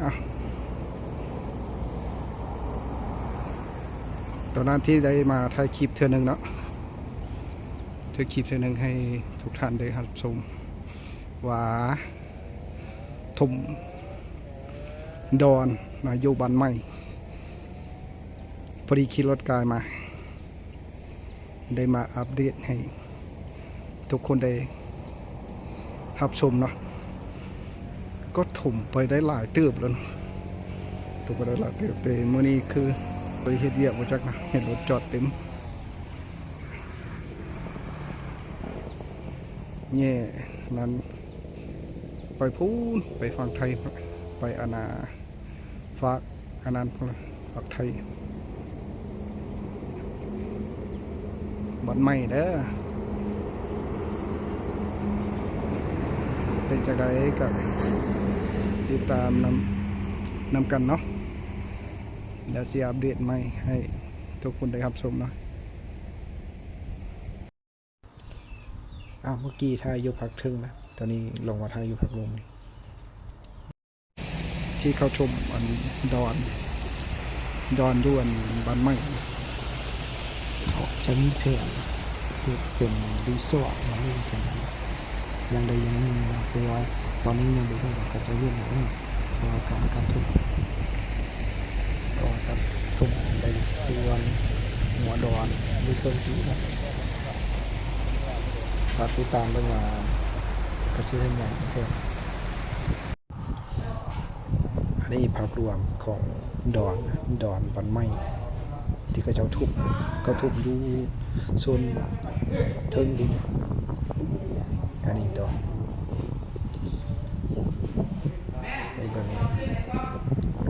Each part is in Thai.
อ่ะตอนนั้นที่ได้มาถ่ายคลิปเทื่อนึงเนาะถ่ายคลิปเทื่อนึงให้ทุกท่านได้รับชมว่าถมดอนมาอยู่บ้านใหม่พอดีขี่รถกายมาได้มาอัปเดตให้ทุกคนได้รับชมเนาะก็ถมไปได้หลายเติบแล้วถมไปได้หลายเติบแต่เมื่อนี้คือไปเฮ็ดเวียกมาจากนะเห็นรถจอดเต็มแย่นั้นไปพูนไปฝั่งไทยไปอาณาฝากอานันต์ฝั่งไทยบันใหม่เด้อเป็นจะได้กับติดตามนำกันเนาะแล้วเสียอัปเดตใหม่ให้ทุกคนได้รับชมเนาะเมื่อกี้ทายอยู่พักทึ่งนะตอนนี้ลงมาทายอยู่พักลงนี่ที่เขาชมอันดอนด้วนบ้านใหม่เขาจะมีเพลงเป็นรีสอร์ทมาเล่นเป็นอย่างใดอย่างหนึ่งแต่ว่าตอนนี้ยังไม่รู้ว่าเขาจะเห็นอย่างนี้เพราะการทุบในส่วนหัวดอนมีเครื่องที่นะฝากติดตามด้วยว่าเขาชื่อใหญ่เพื่อนอันนี้ภาพรวมของดอนบ้านไม้ที่เขาทุบดูโซนเทิงดินอันนี้ดอนไอ้เบิ่ง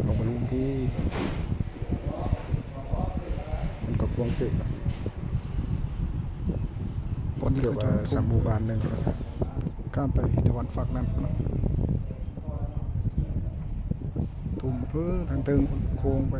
ลงมาลุงพี่มันก็กว้างเติบเกือบว่าสามหมู่บ้านหนึ่งก็ข้ามไปในวันฝักนั้นทุ่มเพื่อทางเติงโค้งไป